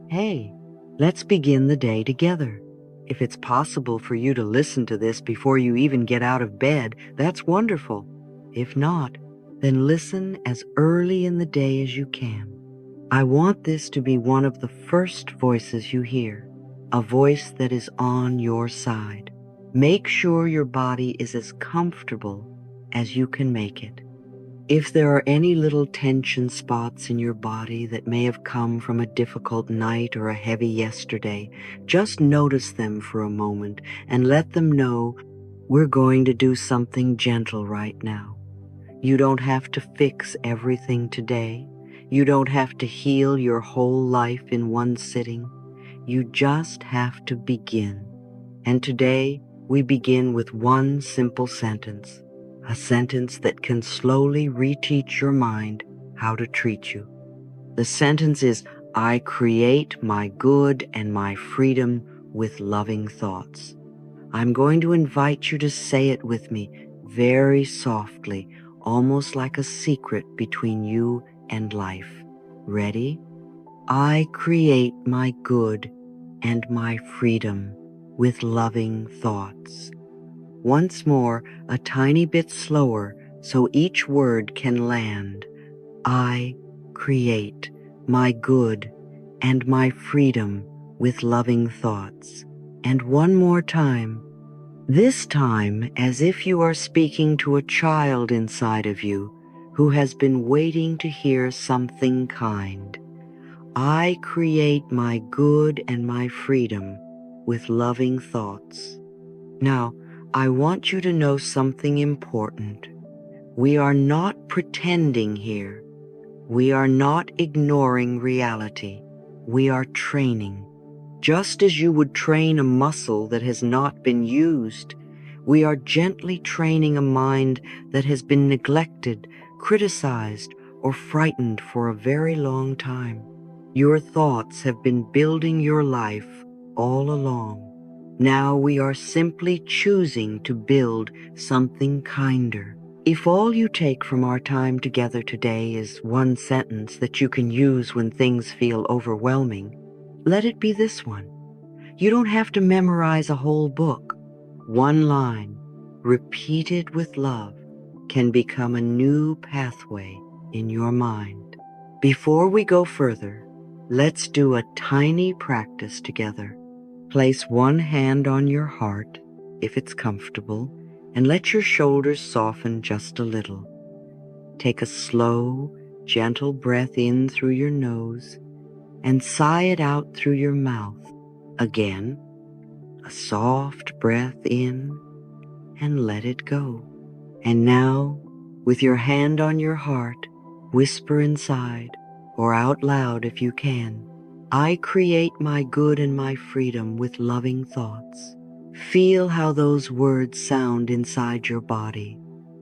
Hey, let's begin the day together. If it's possible for you to listen to this before you even get out of bed, that's wonderful. If not, then listen as early in the day as you can. I want this to be one of the first voices you hear, a voice that is on your side. Make sure your body is as comfortable as you can make it. If there are any little tension spots in your body that may have come from a difficult night or a heavy yesterday, just notice them for a moment and let them know we're going to do something gentle right now. You don't have to fix everything today. You don't have to heal your whole life in one sitting. You just have to begin. And today, we begin with one simple sentence, a sentence that can slowly reteach your mind how to treat you. The sentence is, I create my good and my freedom with loving thoughts. I'm going to invite you to say it with me very softly, almost like a secret between you and life. Ready? I create my good and my freedom with loving thoughts. Once more, a tiny bit slower so each word can land. I create my good and my freedom with loving thoughts. And one more time, this time as if you are speaking to a child inside of you who has been waiting to hear something kind. I create my good and my freedom with loving thoughts. Now, I want you to know something important. We are not pretending here. We are not ignoring reality. We are training. Just as you would train a muscle that has not been used, we are gently training a mind that has been neglected, criticized, or frightened for a very long time. Your thoughts have been building your life all along. Now we are simply choosing to build something kinder. If all you take from our time together today is one sentence that you can use when things feel overwhelming, let it be this one. You don't have to memorize a whole book. One line, repeated with love, can become a new pathway in your mind. Before we go further, let's do a tiny practice together. Place one hand on your heart, if it's comfortable, and let your shoulders soften just a little. Take a slow, gentle breath in through your nose and sigh it out through your mouth. Again, a soft breath in and let it go. And now, with your hand on your heart, whisper inside or out loud if you can, I create my good and my freedom with loving thoughts. Feel how those words sound inside your body.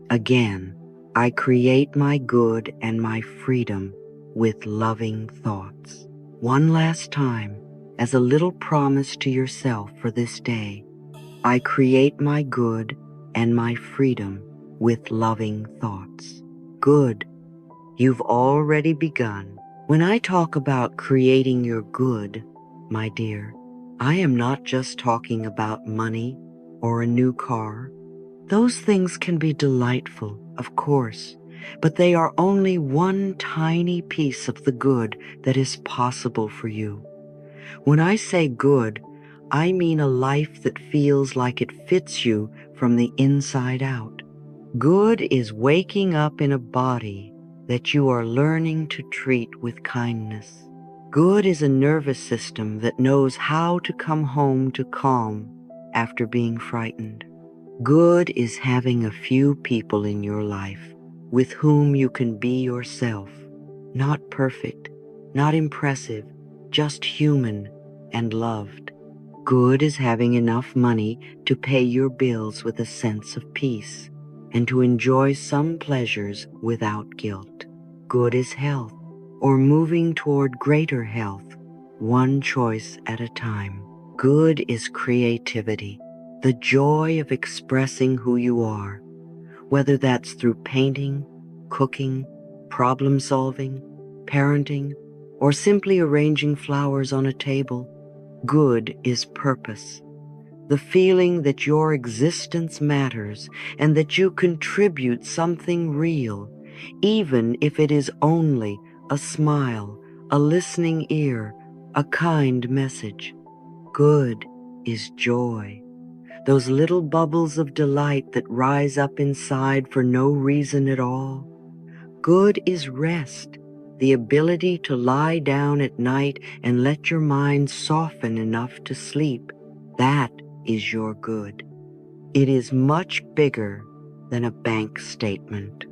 Again, I create my good and my freedom with loving thoughts. One last time, as a little promise to yourself for this day, I create my good and my freedom with loving thoughts. Good. You've already begun. When I talk about creating your good, my dear, I am not just talking about money or a new car. Those things can be delightful, of course, but they are only one tiny piece of the good that is possible for you. When I say good, I mean a life that feels like it fits you from the inside out. Good is waking up in a body that you are learning to treat with kindness. Good is a nervous system that knows how to come home to calm after being frightened. Good is having a few people in your life with whom you can be yourself, not perfect, not impressive, just human and loved. Good is having enough money to pay your bills with a sense of peace and to enjoy some pleasures without guilt. Good is health, or moving toward greater health, one choice at a time. Good is creativity, the joy of expressing who you are, whether that's through painting, cooking, problem solving, parenting, or simply arranging flowers on a table. Good is purpose. The feeling that your existence matters and that you contribute something real, even if it is only a smile, a listening ear, a kind message. Good is joy. Those little bubbles of delight that rise up inside for no reason at all. Good is rest, the ability to lie down at night and let your mind soften enough to sleep. That is your good. It is much bigger than a bank statement.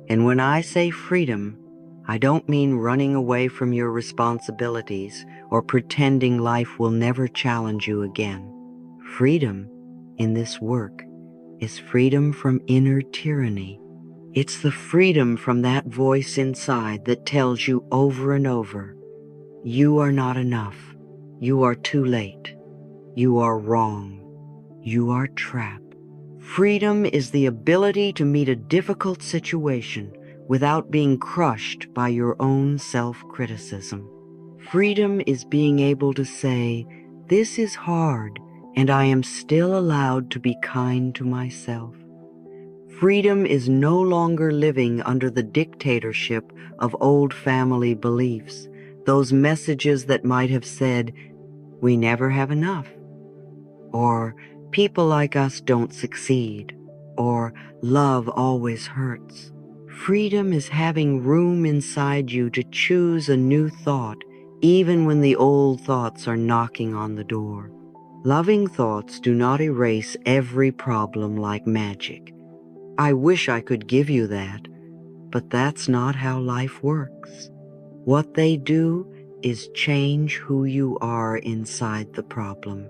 And when I say freedom, I don't mean running away from your responsibilities or pretending life will never challenge you again. Freedom in this work is freedom from inner tyranny. It's the freedom from that voice inside that tells you over and over, you are not enough, you are too late, you are wrong, you are trapped. Freedom is the ability to meet a difficult situation without being crushed by your own self-criticism. Freedom is being able to say, this is hard, and I am still allowed to be kind to myself. Freedom is no longer living under the dictatorship of old family beliefs, those messages that might have said, we never have enough, or people like us don't succeed, or love always hurts. Freedom is having room inside you to choose a new thought, even when the old thoughts are knocking on the door. Loving thoughts do not erase every problem like magic. I wish I could give you that, but that's not how life works. What they do is change who you are inside the problem.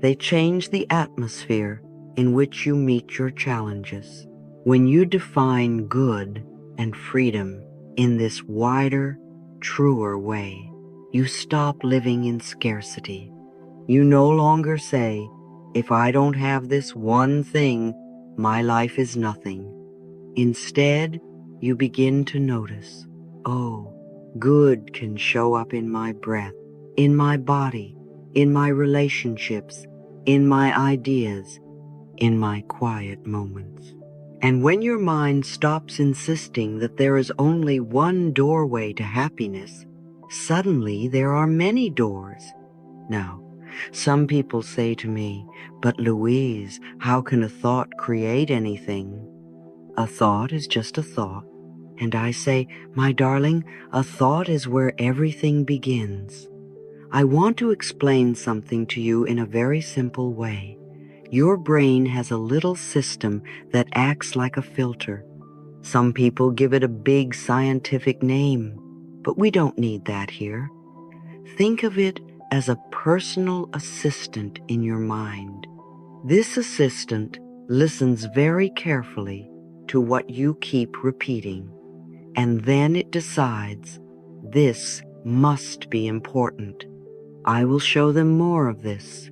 They change the atmosphere in which you meet your challenges. When you define good and freedom in this wider, truer way, you stop living in scarcity. You no longer say, if I don't have this one thing, my life is nothing. Instead, you begin to notice, oh, good can show up in my breath, in my body, in my relationships, in my ideas, in my quiet moments. And when your mind stops insisting that there is only one doorway to happiness, suddenly there are many doors. Now, some people say to me, but Louise, how can a thought create anything? A thought is just a thought. And I say, my darling, a thought is where everything begins. I want to explain something to you in a very simple way. Your brain has a little system that acts like a filter. Some people give it a big scientific name, but we don't need that here. Think of it as a personal assistant in your mind. This assistant listens very carefully to what you keep repeating, and then it decides, this must be important. I will show them more of this.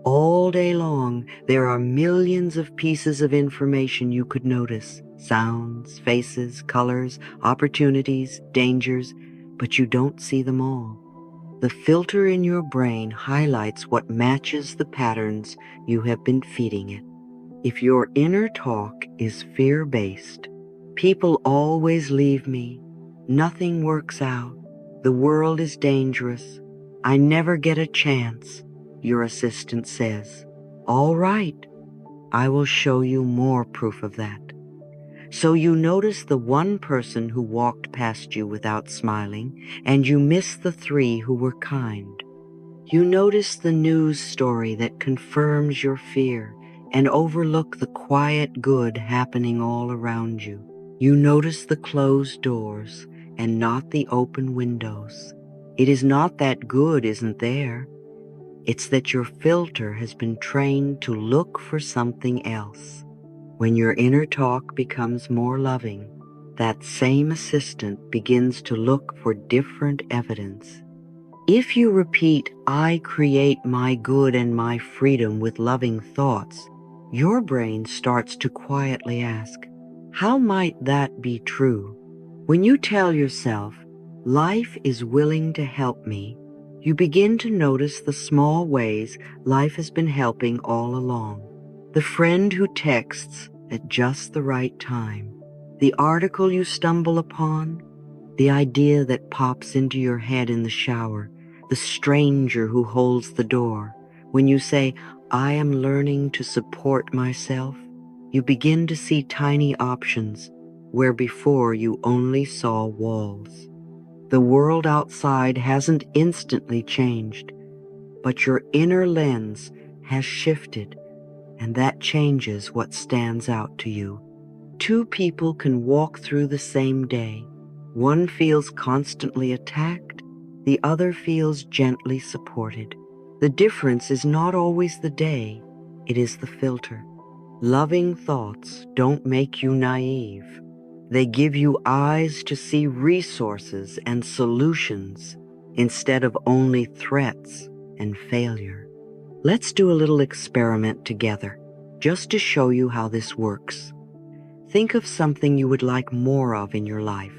All day long, there are millions of pieces of information you could notice, sounds, faces, colors, opportunities, dangers, but you don't see them all. The filter in your brain highlights what matches the patterns you have been feeding it. If your inner talk is fear-based, people always leave me, nothing works out, the world is dangerous, I never get a chance, your assistant says. All right, I will show you more proof of that. So you notice the one person who walked past you without smiling, and you miss the three who were kind. You notice the news story that confirms your fear and overlook the quiet good happening all around you. You notice the closed doors and not the open windows. It is not that good isn't there. It's that your filter has been trained to look for something else. When your inner talk becomes more loving, that same assistant begins to look for different evidence. If you repeat, I create my good and my freedom with loving thoughts, your brain starts to quietly ask, how might that be true? When you tell yourself, Life is willing to help me. You begin to notice the small ways life has been helping all along. The friend who texts at just the right time, the article you stumble upon, the idea that pops into your head in the shower, the stranger who holds the door. When you say, I am learning to support myself, you begin to see tiny options where before you only saw walls. The world outside hasn't instantly changed, but your inner lens has shifted, and that changes what stands out to you. Two people can walk through the same day. One feels constantly attacked, the other feels gently supported. The difference is not always the day, it is the filter. Loving thoughts don't make you naive. They give you eyes to see resources and solutions instead of only threats and failure. Let's do a little experiment together, just to show you how this works. Think of something you would like more of in your life.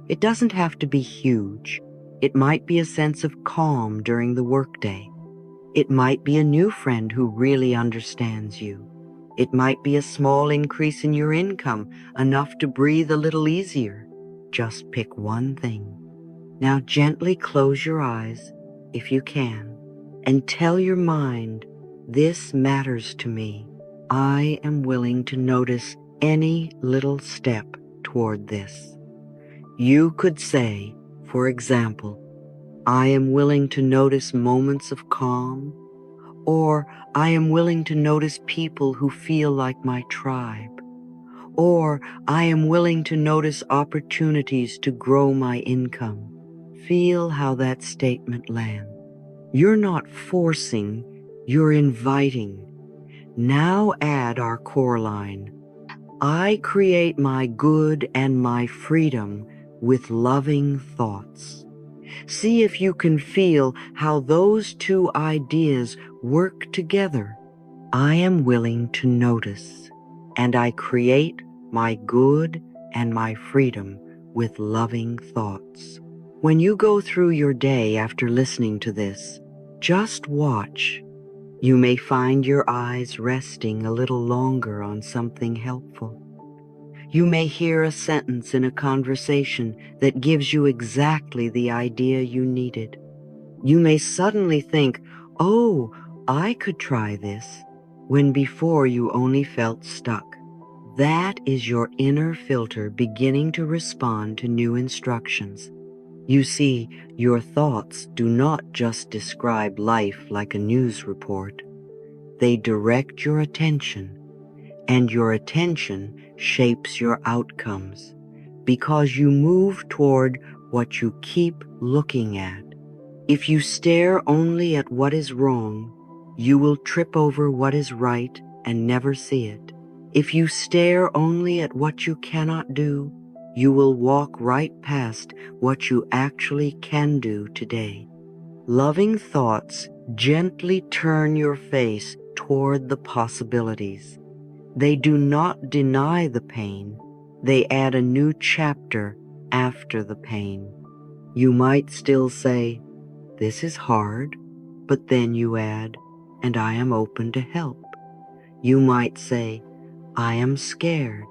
It doesn't have to be huge. It might be a sense of calm during the workday. It might be a new friend who really understands you. It might be a small increase in your income, enough to breathe a little easier. Just pick one thing. Now gently close your eyes, if you can, and tell your mind, this matters to me. I am willing to notice any little step toward this. You could say, for example, I am willing to notice moments of calm, or I am willing to notice people who feel like my tribe, or I am willing to notice opportunities to grow my income. Feel how that statement lands. You're not forcing, you're inviting. Now add our core line. I create my good and my freedom with loving thoughts. See if you can feel how those two ideas work together. I am willing to notice, and I create my good and my freedom with loving thoughts. When you go through your day after listening to this, just watch. You may find your eyes resting a little longer on something helpful. You may hear a sentence in a conversation that gives you exactly the idea you needed. You may suddenly think, oh, I could try this, when before you only felt stuck. That is your inner filter beginning to respond to new instructions. You see, your thoughts do not just describe life like a news report. They direct your attention, and your attention shapes your outcomes because you move toward what you keep looking at. If you stare only at what is wrong, you will trip over what is right and never see it. If you stare only at what you cannot do, you will walk right past what you actually can do today. Loving thoughts gently turn your face toward the possibilities. They do not deny the pain. They add a new chapter after the pain. You might still say, this is hard, but then you add, and I am open to help. You might say, I am scared,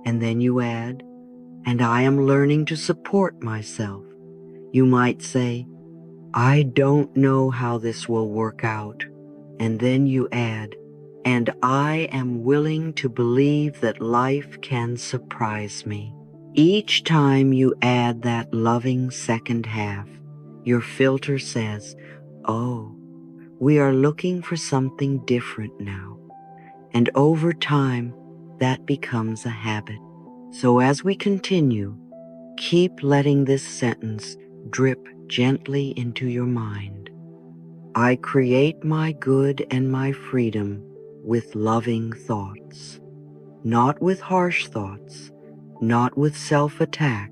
and then you add, and I am learning to support myself. You might say, I don't know how this will work out, and then you add, and I am willing to believe that life can surprise me. Each time you add that loving second half, your filter says, oh, we are looking for something different now. And over time, that becomes a habit. So as we continue, keep letting this sentence drip gently into your mind. I create my good and my freedom with loving thoughts, not with harsh thoughts, not with self-attack,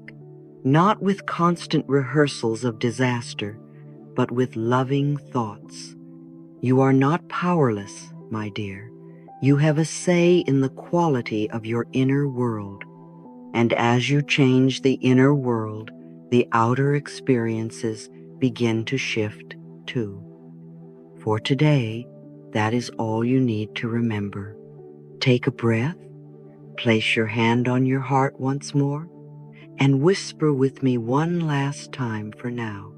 not with constant rehearsals of disaster, but with loving thoughts. You are not powerless, my dear. You have a say in the quality of your inner world. And as you change the inner world, the outer experiences begin to shift too. For today, that is all you need to remember. Take a breath, place your hand on your heart once more, and whisper with me one last time for now.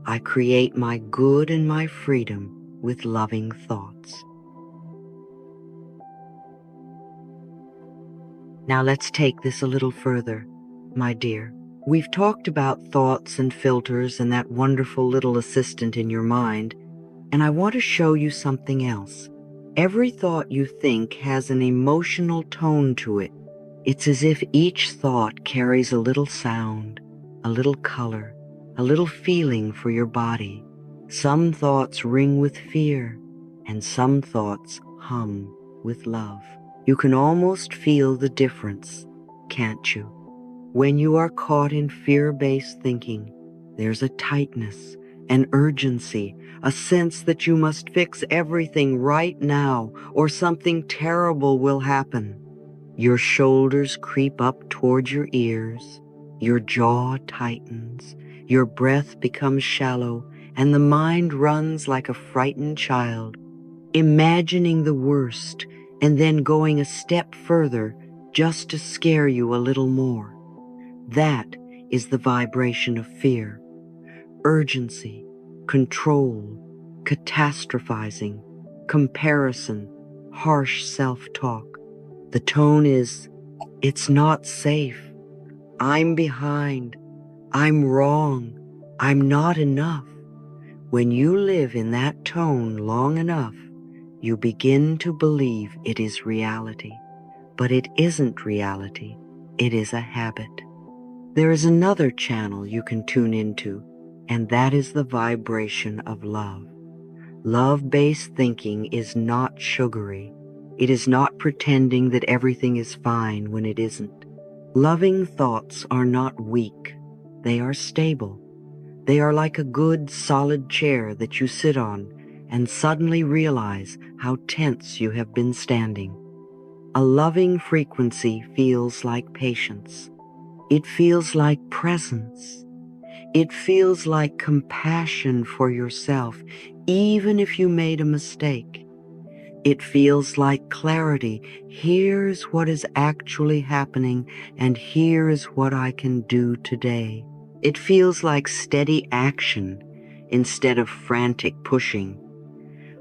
I create my good and my freedom with loving thoughts. Now let's take this a little further, my dear. We've talked about thoughts and filters and that wonderful little assistant in your mind, and I want to show you something else. Every thought you think has an emotional tone to it. It's as if each thought carries a little sound, a little color, a little feeling for your body. Some thoughts ring with fear, and some thoughts hum with love. You can almost feel the difference, can't you? When you are caught in fear-based thinking, there's a tightness, an urgency, a sense that you must fix everything right now or something terrible will happen. Your shoulders creep up toward your ears, your jaw tightens, your breath becomes shallow, and the mind runs like a frightened child, imagining the worst and then going a step further just to scare you a little more. That is the vibration of fear. Urgency, control, catastrophizing, comparison, harsh self-talk. The tone is, it's not safe, I'm behind, I'm wrong, I'm not enough. When you live in that tone long enough, you begin to believe it is reality. But it isn't reality, it is a habit. There is another channel you can tune into, and that is the vibration of love. Love-based thinking is not sugary. It is not pretending that everything is fine when it isn't. Loving thoughts are not weak. They are stable. They are like a good, solid chair that you sit on and suddenly realize how tense you have been standing. A loving frequency feels like patience. It feels like presence. It feels like compassion for yourself, even if you made a mistake. It feels like clarity. Here's what is actually happening, and here is what I can do today. It feels like steady action instead of frantic pushing.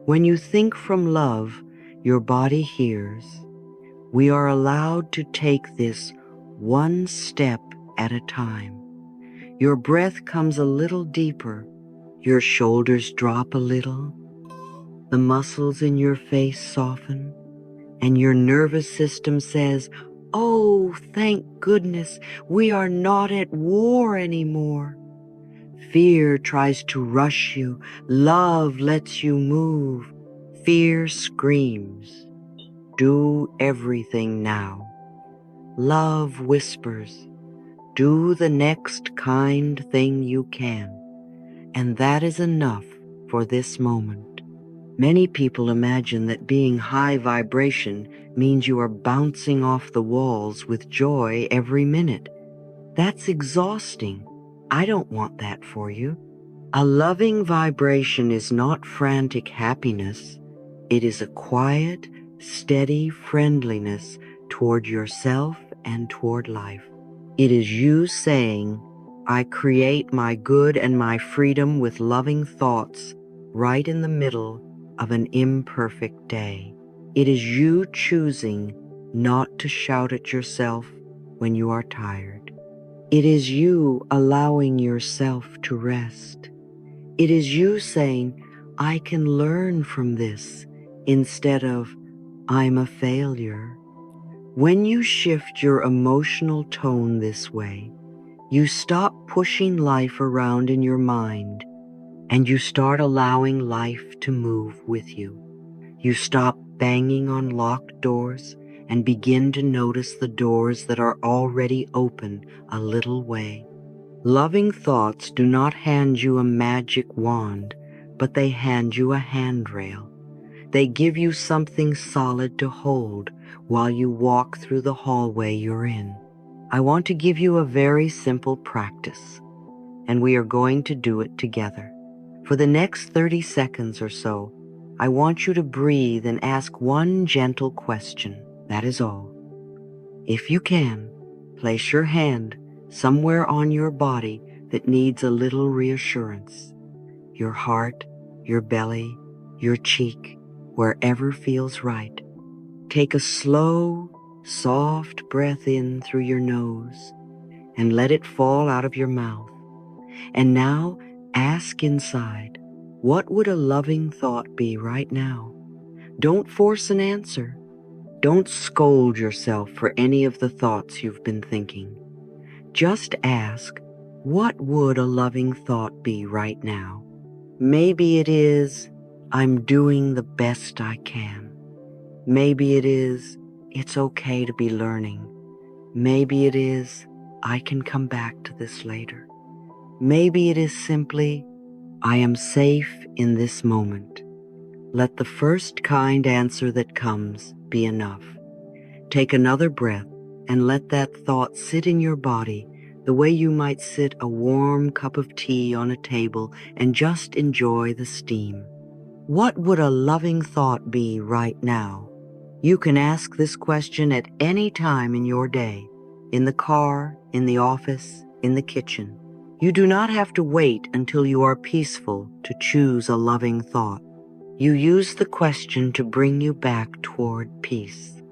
When you think from love, your body hears. We are allowed to take this one step at a time. Your breath comes a little deeper. Your shoulders drop a little. The muscles in your face soften, and your nervous system says, "Oh, thank goodness, we are not at war anymore." Fear tries to rush you. Love lets you move. Fear screams, "Do everything now." Love whispers, "Do the next kind thing you can." And that is enough for this moment. Many people imagine that being high vibration means you are bouncing off the walls with joy every minute. That's exhausting. I don't want that for you. A loving vibration is not frantic happiness. It is a quiet, steady friendliness toward yourself and toward life. It is you saying, "I create my good and my freedom with loving thoughts right in the middle of an imperfect day." It is you choosing not to shout at yourself when you are tired. It is you allowing yourself to rest. It is you saying, "I can learn from this," instead of, "I'm a failure." When you shift your emotional tone this way, you stop pushing life around in your mind, and you start allowing life to move with you. You stop banging on locked doors and begin to notice the doors that are already open a little way. Loving thoughts do not hand you a magic wand, but they hand you a handrail. They give you something solid to hold while you walk through the hallway you're in. I want to give you a very simple practice. and we are going to do it together. For the next 30 seconds or so, I want you to breathe and ask one gentle question. That is all. If you can, place your hand somewhere on your body that needs a little reassurance. Your heart, your belly, your cheek, wherever feels right. Take a slow, soft breath in through your nose and let it fall out of your mouth. And now ask inside, what would a loving thought be right now? Don't force an answer. Don't scold yourself for any of the thoughts you've been thinking. Just ask, what would a loving thought be right now? Maybe it is, I'm doing the best I can. Maybe it is, it's okay to be learning. Maybe it is, I can come back to this later. Maybe it is simply, I am safe in this moment. Let the first kind answer that comes be enough. Take another breath and let that thought sit in your body the way you might sit a warm cup of tea on a table and just enjoy the steam. What would a loving thought be right now? You can ask this question at any time in your day, in the car, in the office, in the kitchen. You do not have to wait until you are peaceful to choose a loving thought. You use the question to bring you back toward peace.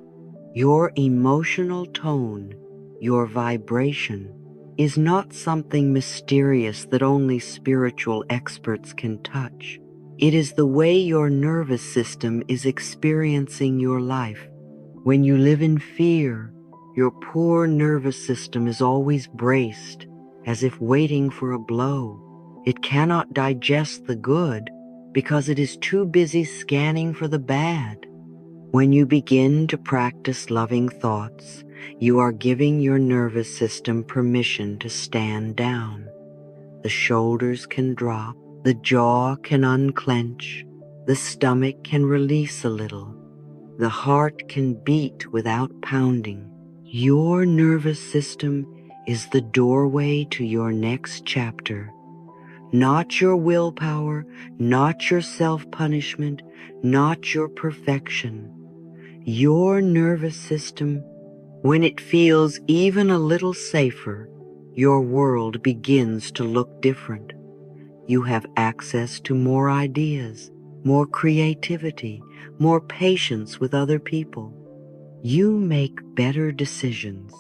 Your emotional tone, your vibration, is not something mysterious that only spiritual experts can touch. It is the way your nervous system is experiencing your life. When you live in fear, your poor nervous system is always braced, as if waiting for a blow. It cannot digest the good because it is too busy scanning for the bad. When you begin to practice loving thoughts, you are giving your nervous system permission to stand down. The shoulders can drop, the jaw can unclench, the stomach can release a little, the heart can beat without pounding. Your nervous system is the doorway to your next chapter. Not your willpower, not your self-punishment, not your perfection. Your nervous system, when it feels even a little safer, your world begins to look different. You have access to more ideas, more creativity, more patience with other people. You make better decisions,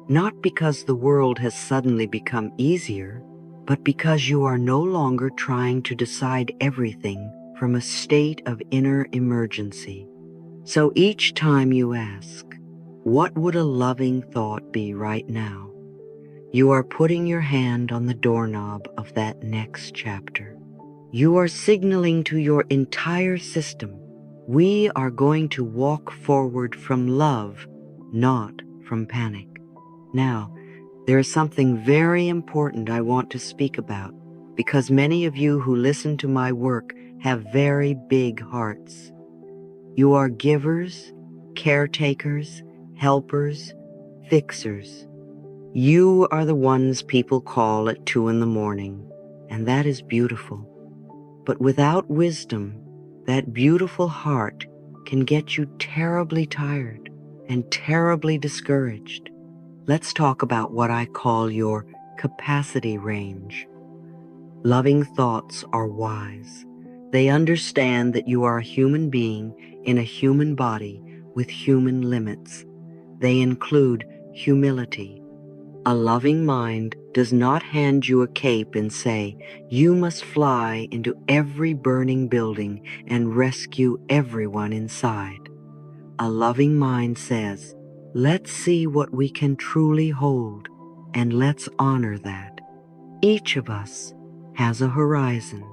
not because the world has suddenly become easier, but because you are no longer trying to decide everything from a state of inner emergency. So each time you ask, what would a loving thought be right now? You are putting your hand on the doorknob of that next chapter. You are signaling to your entire system, we are going to walk forward from love, not from panic. Now, there is something very important I want to speak about, because many of you who listen to my work have very big hearts. You are givers, caretakers, helpers, fixers. You are the ones people call at 2 a.m, and that is beautiful. But without wisdom, that beautiful heart can get you terribly tired and terribly discouraged. Let's talk about what I call your capacity range. Loving thoughts are wise. They understand that you are a human being in a human body with human limits. They include humility. A loving mind does not hand you a cape and say, you must fly into every burning building and rescue everyone inside. A loving mind says, let's see what we can truly hold, and let's honor that. Each of us has a horizon,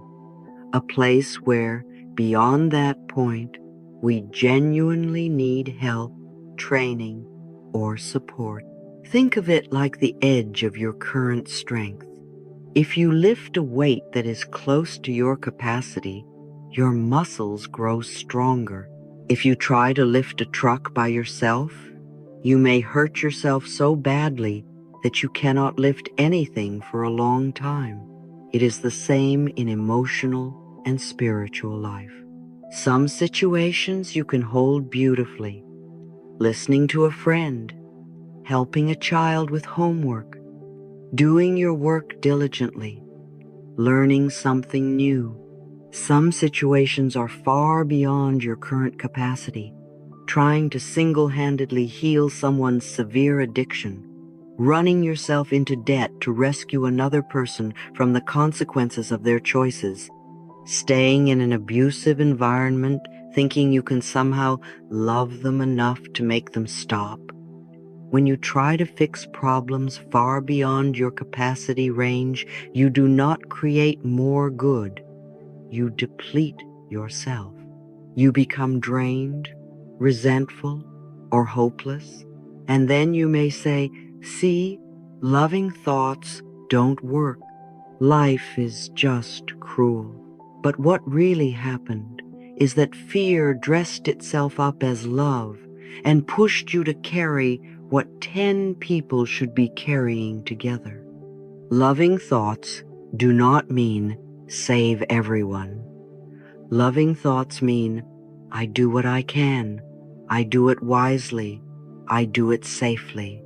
a place where, beyond that point, we genuinely need help, training, or support. Think of it like the edge of your current strength. If you lift a weight that is close to your capacity, your muscles grow stronger. If you try to lift a truck by yourself, you may hurt yourself so badly that you cannot lift anything for a long time. It is the same in emotional and spiritual life. Some situations you can hold beautifully, listening to a friend, helping a child with homework, doing your work diligently, learning something new. Some situations are far beyond your current capacity, trying to single-handedly heal someone's severe addiction, running yourself into debt to rescue another person from the consequences of their choices, staying in an abusive environment thinking you can somehow love them enough to make them stop. When you try to fix problems far beyond your capacity range, you do not create more good. You deplete yourself. You become drained, resentful, or hopeless, and then you may say, "See, loving thoughts don't work. Life is just cruel." But what really happened is that fear dressed itself up as love and pushed you to carry what 10 people should be carrying together. Loving thoughts do not mean save everyone. Loving thoughts mean I do what I can, I do it wisely, I do it safely.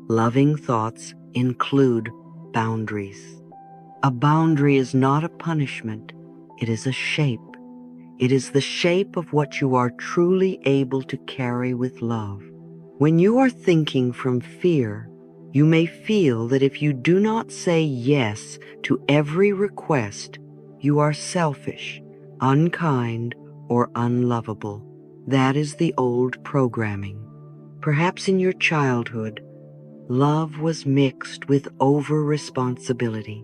Loving thoughts include boundaries. A boundary is not a punishment, it is a shape. It is the shape of what you are truly able to carry with love. When you are thinking from fear, you may feel that if you do not say yes to every request, you are selfish, unkind, or unlovable. That is the old programming. Perhaps in your childhood, love was mixed with over-responsibility.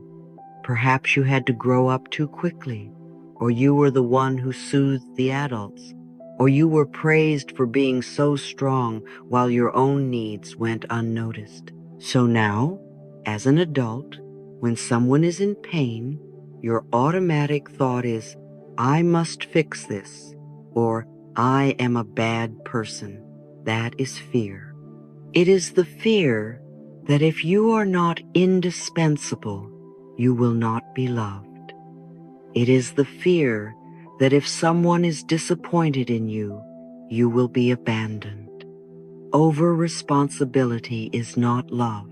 Perhaps you had to grow up too quickly, or you were the one who soothed the adults, or you were praised for being so strong while your own needs went unnoticed. So now, as an adult, when someone is in pain, your automatic thought is, "I must fix this," or "I am a bad person." That is fear. It is the fear that if you are not indispensable, you will not be loved. It is the fear that if someone is disappointed in you, you will be abandoned. Over-responsibility is not love.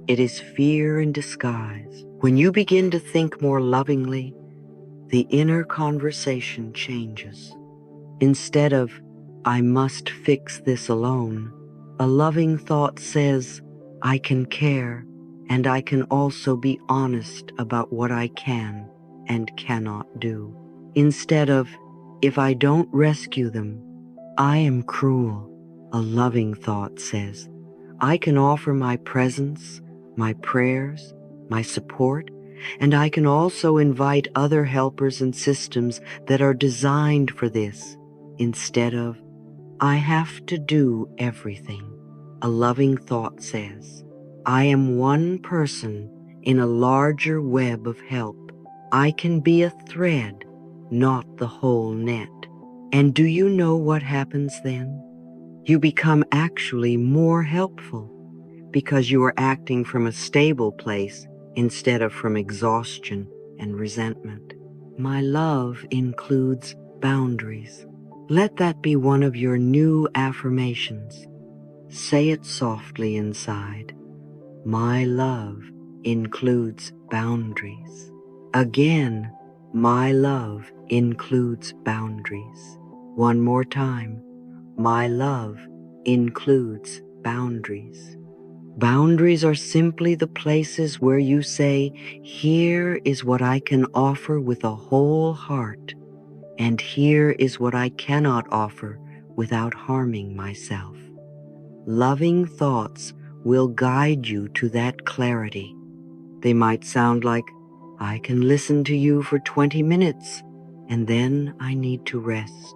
It is fear in disguise. When you begin to think more lovingly, the inner conversation changes. Instead of, "I must fix this alone," a loving thought says, "I can care, and I can also be honest about what I can and cannot do." Instead of, "If I don't rescue them, I am cruel," a loving thought says, "I can offer my presence, my prayers, my support, and I can also invite other helpers and systems that are designed for this." Instead of, "I have to do everything," a loving thought says, "I am one person in a larger web of help. I can be a thread, not the whole net." And do you know what happens then? You become actually more helpful because you are acting from a stable place instead of from exhaustion and resentment. My love includes boundaries. Let that be one of your new affirmations. Say it softly inside. My love includes boundaries. Again, my love includes boundaries. One more time. My love includes boundaries. Boundaries are simply the places where you say, "Here is what I can offer with a whole heart, and here is what I cannot offer without harming myself." Loving thoughts will guide you to that clarity. They might sound like, "I can listen to you for 20 minutes, and then I need to rest,"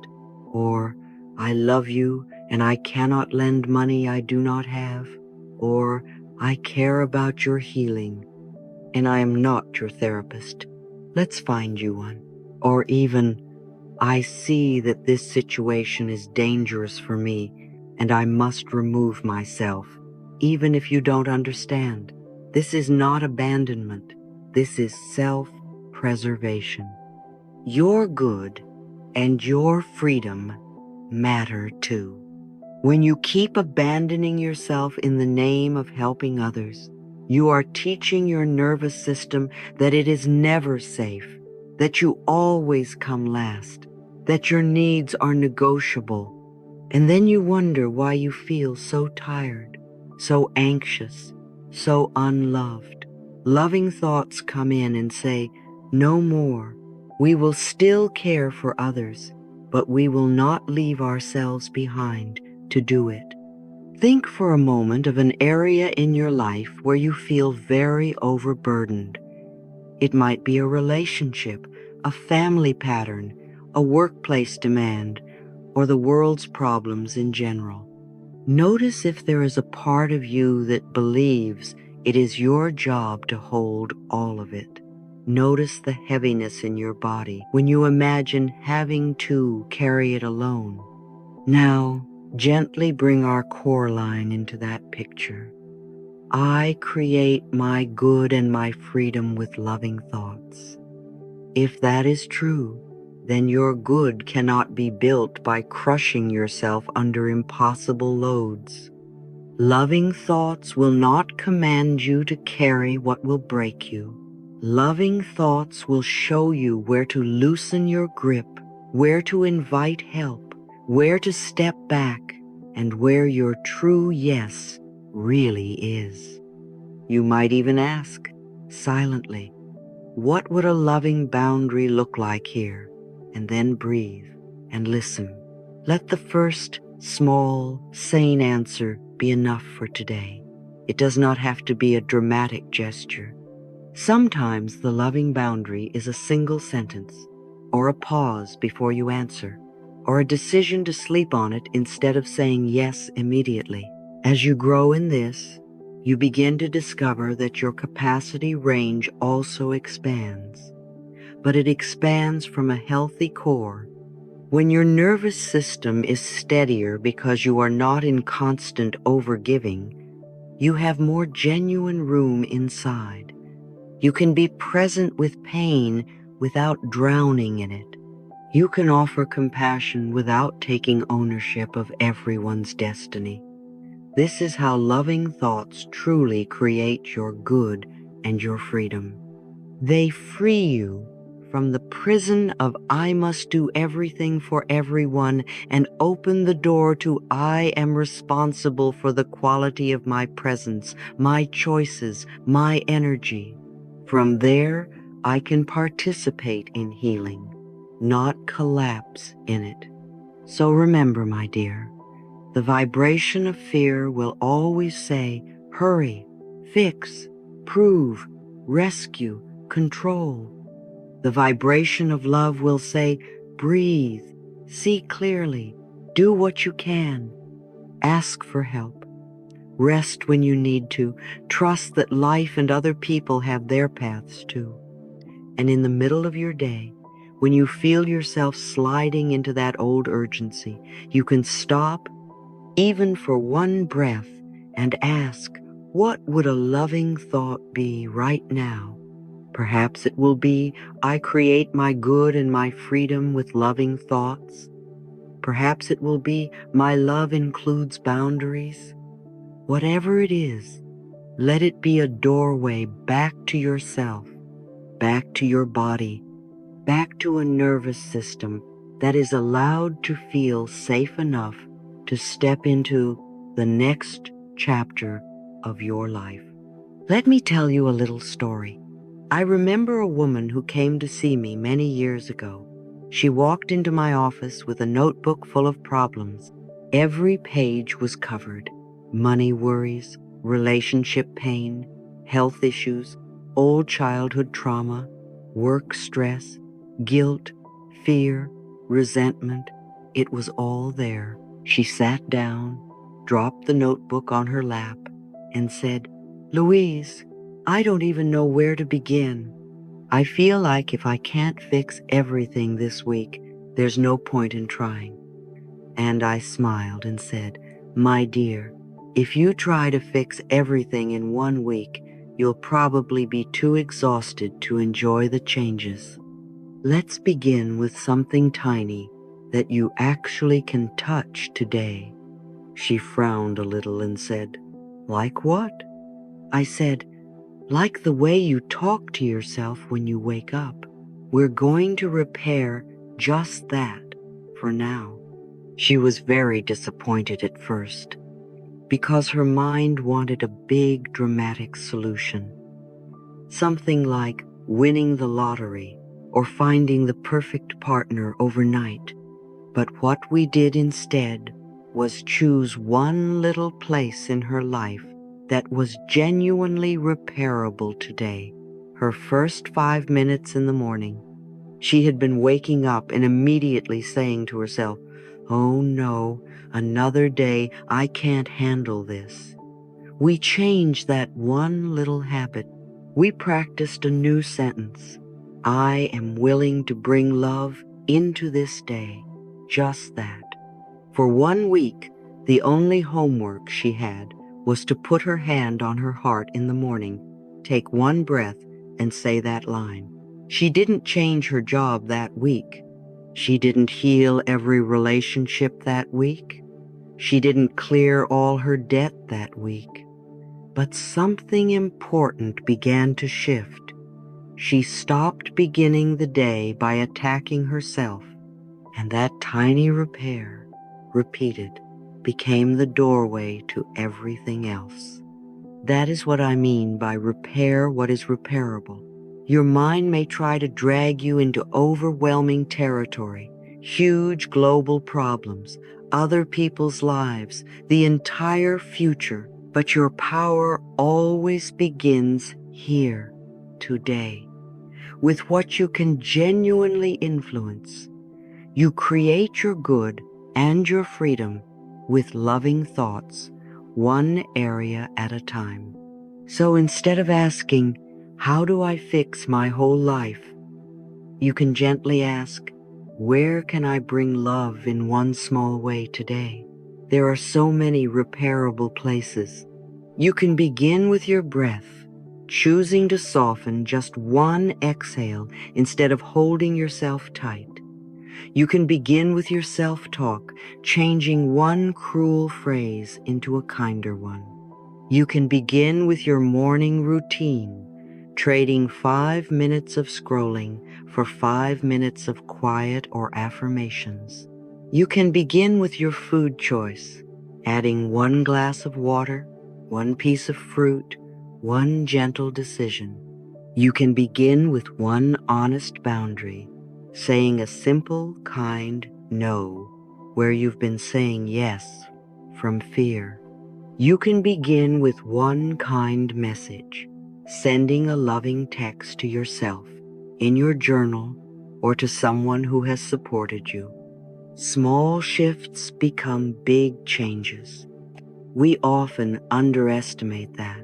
or "I love you and I cannot lend money I do not have," or "I care about your healing and I am not your therapist. Let's find you one." Or even, "I see that this situation is dangerous for me and I must remove myself. even if you don't understand. This is not abandonment. This is self-preservation. Your good and your freedom matter too. When you keep abandoning yourself in the name of helping others, you are teaching your nervous system that it is never safe, that you always come last, that your needs are negotiable. And then you wonder why you feel so tired, so anxious, so unloved. Loving thoughts come in and say, "No more. We will still care for others, but we will not leave ourselves behind to do it." Think for a moment of an area in your life where you feel very overburdened. It might be a relationship, a family pattern, a workplace demand, or the world's problems in general. Notice if there is a part of you that believes it is your job to hold all of it. Notice the heaviness in your body when you imagine having to carry it alone. Now, gently bring our core line into that picture. I create my good and my freedom with loving thoughts. If that is true, then your good cannot be built by crushing yourself under impossible loads. Loving thoughts will not command you to carry what will break you. Loving thoughts will show you where to loosen your grip, where to invite help, where to step back, and where your true yes really is. You might even ask, silently, what would a loving boundary look like here? And then breathe and listen. Let the first small, sane answer be enough for today. It does not have to be a dramatic gesture. Sometimes the loving boundary is a single sentence, or a pause before you answer, or a decision to sleep on it instead of saying yes immediately. As you grow in this, you begin to discover that your capacity range also expands, but it expands from a healthy core. When your nervous system is steadier because you are not in constant overgiving, you have more genuine room inside. You can be present with pain without drowning in it. You can offer compassion without taking ownership of everyone's destiny. This is how loving thoughts truly create your good and your freedom. They free you from the prison of "I must do everything for everyone" and open the door to "I am responsible for the quality of my presence, my choices, my energy." From there, I can participate in healing, not collapse in it. So remember, my dear, the vibration of fear will always say, hurry, fix, prove, rescue, control. The vibration of love will say, breathe, see clearly, do what you can, ask for help, rest when you need to, trust that life and other people have their paths too. And in the middle of your day, when you feel yourself sliding into that old urgency, you can stop, even for one breath, and ask, what would a loving thought be right now? Perhaps it will be, I create my good and my freedom with loving thoughts. Perhaps it will be, my love includes boundaries. Whatever it is, let it be a doorway back to yourself, back to your body, back to a nervous system that is allowed to feel safe enough to step into the next chapter of your life. Let me tell you a little story. I remember a woman who came to see me many years ago. She walked into my office with a notebook full of problems. Every page was covered: money worries, relationship pain, health issues, old childhood trauma, work stress, guilt, fear, resentment. It was all there. She sat down, dropped the notebook on her lap, and said, "Louise, I don't even know where to begin. I feel like if I can't fix everything this week, there's no point in trying." And I smiled and said, "My dear, If you try to fix everything in 1 week, you'll probably be too exhausted to enjoy the changes. Let's begin with something tiny that you actually can touch today. She frowned a little and said, "Like what?" I said, "Like the way you talk to yourself when you wake up. We're going to repair just that for now." She was very disappointed at first, because her mind wanted a big, dramatic solution. Something like winning the lottery or finding the perfect partner overnight. But what we did instead was choose one little place in her life that was genuinely repairable today. Her first 5 minutes in the morning. She had been waking up and immediately saying to herself, "Oh no, another day, I can't handle this." We changed that one little habit. We practiced a new sentence. "I am willing to bring love into this day." Just that. For 1 week, the only homework she had was to put her hand on her heart in the morning, take one breath, and say that line. She didn't change her job that week. She didn't heal every relationship that week. She didn't clear all her debt that week. But something important began to shift. She stopped beginning the day by attacking herself, and that tiny repair, repeated, became the doorway to everything else. That is what I mean by repair what is repairable. Your mind may try to drag you into overwhelming territory, huge global problems, other people's lives, the entire future, but your power always begins here, today, with what you can genuinely influence. You create your good and your freedom with loving thoughts, one area at a time. So instead of asking, "How do I fix my whole life?" you can gently ask, "Where can I bring love in one small way today?" There are so many repairable places. You can begin with your breath, choosing to soften just one exhale instead of holding yourself tight. You can begin with your self-talk, changing one cruel phrase into a kinder one. You can begin with your morning routine, trading 5 minutes of scrolling for 5 minutes of quiet or affirmations. You can begin with your food choice, adding 1 glass of water, 1 piece of fruit, 1 gentle decision. You can begin with 1 honest boundary, saying a simple, kind no where you've been saying yes from fear. You can begin with 1 kind message, sending a loving text to yourself, in your journal, or to someone who has supported you. Small shifts become big changes. We often underestimate that.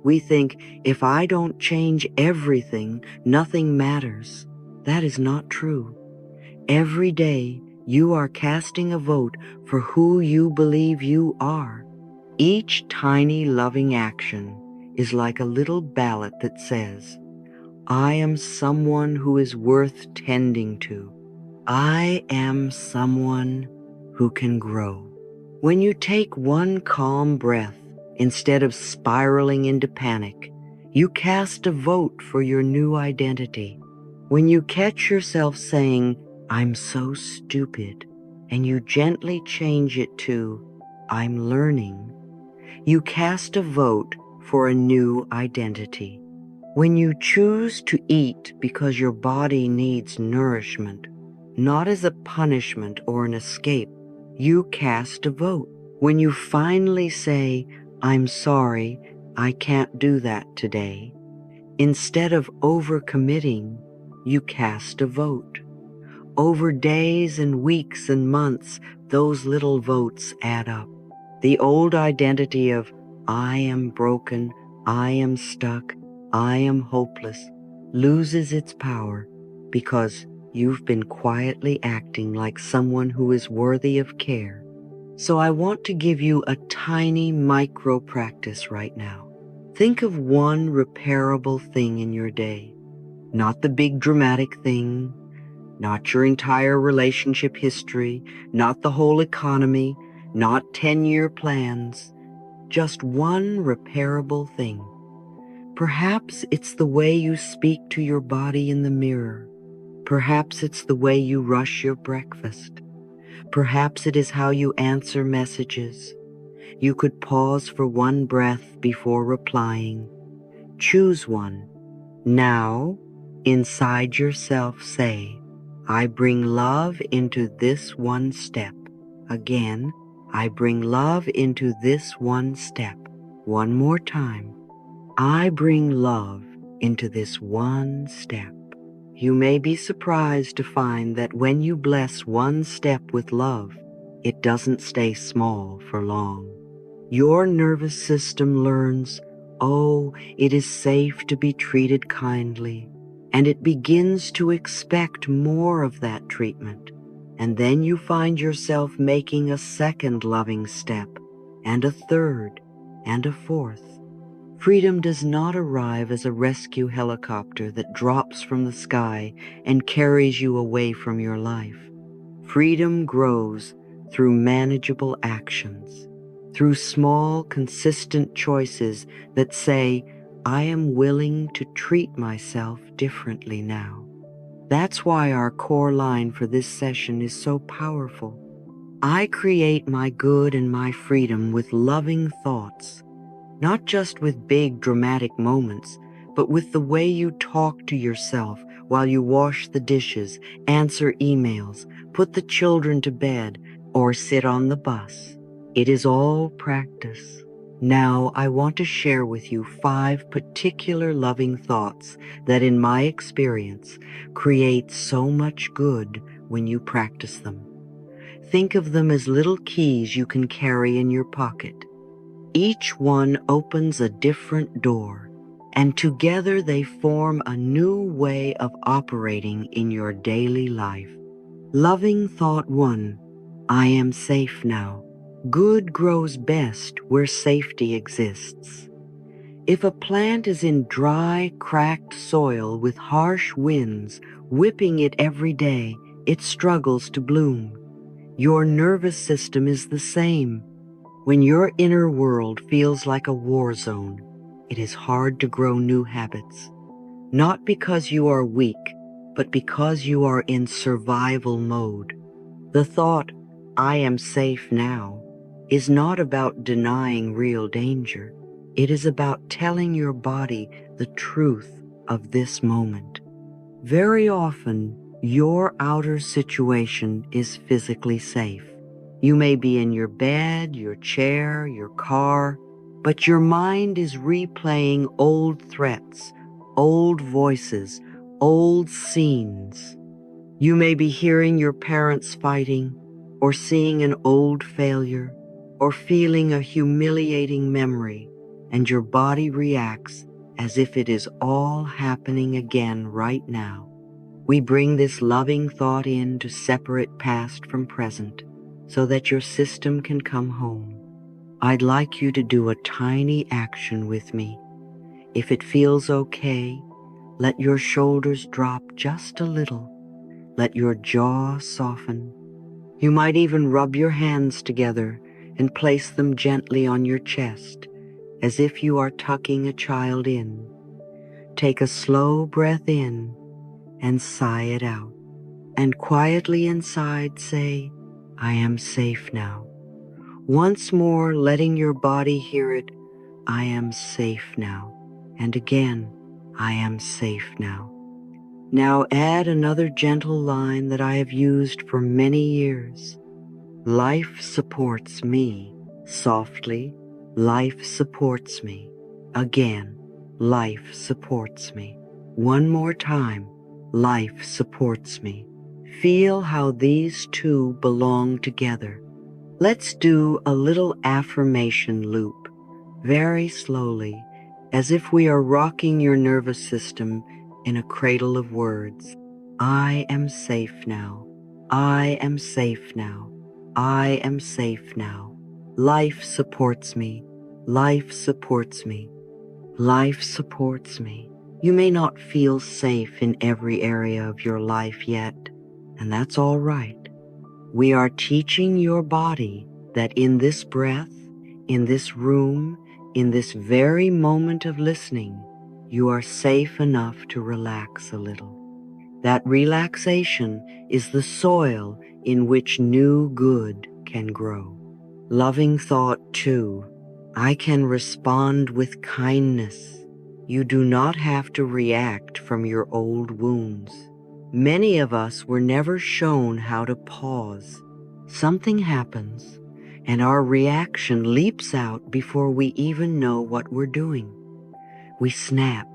We think, if I don't change everything, nothing matters. That is not true. Every day, you are casting a vote for who you believe you are. Each tiny loving action is like a little ballot that says, "I am someone who is worth tending to. I am someone who can grow." When you take 1 calm breath, instead of spiraling into panic, you cast a vote for your new identity. When you catch yourself saying, "I'm so stupid," and you gently change it to, "I'm learning," you cast a vote for a new identity. When you choose to eat because your body needs nourishment, not as a punishment or an escape, you cast a vote. When you finally say, "I'm sorry, I can't do that today," instead of overcommitting, you cast a vote. Over days and weeks and months, those little votes add up. The old identity of "I am broken, I am stuck, I am hopeless" loses its power because you've been quietly acting like someone who is worthy of care. So I want to give you a tiny micro practice right now. Think of one repairable thing in your day, not the big dramatic thing, not your entire relationship history, not the whole economy, not 10-year plans, just one repairable thing. Perhaps it's the way you speak to your body in the mirror. Perhaps it's the way you rush your breakfast. Perhaps it is how you answer messages. You could pause for one breath before replying. Choose one. Now, inside yourself say, I bring love into this one step. Again, I bring love into this one step. One more time. I bring love into this one step. You may be surprised to find that when you bless one step with love, it doesn't stay small for long. Your nervous system learns, oh, it is safe to be treated kindly, and it begins to expect more of that treatment. And then you find yourself making a second loving step, and a third, and a fourth. Freedom does not arrive as a rescue helicopter that drops from the sky and carries you away from your life. Freedom grows through manageable actions, through small, consistent choices that say, I am willing to treat myself differently now. That's why our core line for this session is so powerful. I create my good and my freedom with loving thoughts. Not just with big dramatic moments, but with the way you talk to yourself while you wash the dishes, answer emails, put the children to bed, or sit on the bus. It is all practice. Now I want to share with you 5 particular loving thoughts that in my experience create so much good when you practice them. Think of them as little keys you can carry in your pocket. Each one opens a different door, and together they form a new way of operating in your daily life. Loving thought 1, I am safe now. Good grows best where safety exists. If a plant is in dry, cracked soil with harsh winds whipping it every day, it struggles to bloom. Your nervous system is the same. When your inner world feels like a war zone, it is hard to grow new habits. Not because you are weak, but because you are in survival mode. The thought, I am safe now, is not about denying real danger. It is about telling your body the truth of this moment. Very often, your outer situation is physically safe. You may be in your bed, your chair, your car, but your mind is replaying old threats, old voices, old scenes. You may be hearing your parents fighting, or seeing an old failure, or feeling a humiliating memory, and your body reacts as if it is all happening again right now. We bring this loving thought in to separate past from present, so that your system can come home. I'd like you to do a tiny action with me. If it feels okay, let your shoulders drop just a little. Let your jaw soften. You might even rub your hands together and place them gently on your chest, as if you are tucking a child in. Take a slow breath in and sigh it out. And quietly inside say, I am safe now. Once more, letting your body hear it, I am safe now. And again, I am safe now. Now add another gentle line that I have used for many years. Life supports me. Softly, life supports me. Again, life supports me. One more time, life supports me. Feel how these two belong together. Let's do a little affirmation loop, very slowly, as if we are rocking your nervous system in a cradle of words. I am safe now. I am safe now. I am safe now. Life supports me. Life supports me. Life supports me. You may not feel safe in every area of your life yet, and that's all right. We are teaching your body that in this breath, in this room, in this very moment of listening, you are safe enough to relax a little. That relaxation is the soil in which new good can grow. Loving thought 2. I can respond with kindness. You do not have to react from your old wounds. Many of us were never shown how to pause. Something happens, and our reaction leaps out before we even know what we're doing. We snap,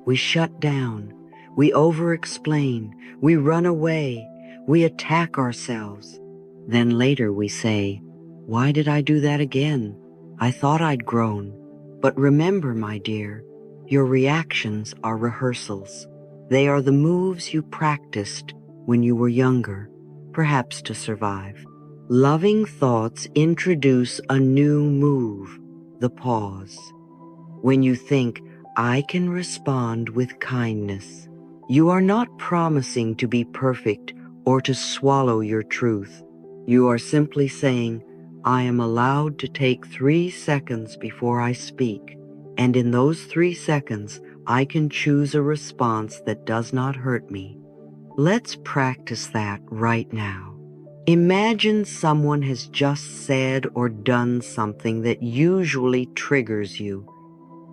we shut down, we over-explain, we run away, we attack ourselves. Then later we say, "Why did I do that again? I thought I'd grown." But remember, my dear, your reactions are rehearsals. They are the moves you practiced when you were younger, perhaps to survive. Loving thoughts introduce a new move, the pause. When you think, I can respond with kindness, you are not promising to be perfect or to swallow your truth. You are simply saying, I am allowed to take 3 seconds before I speak, and in those 3 seconds, I can choose a response that does not hurt me. Let's practice that right now. Imagine someone has just said or done something that usually triggers you.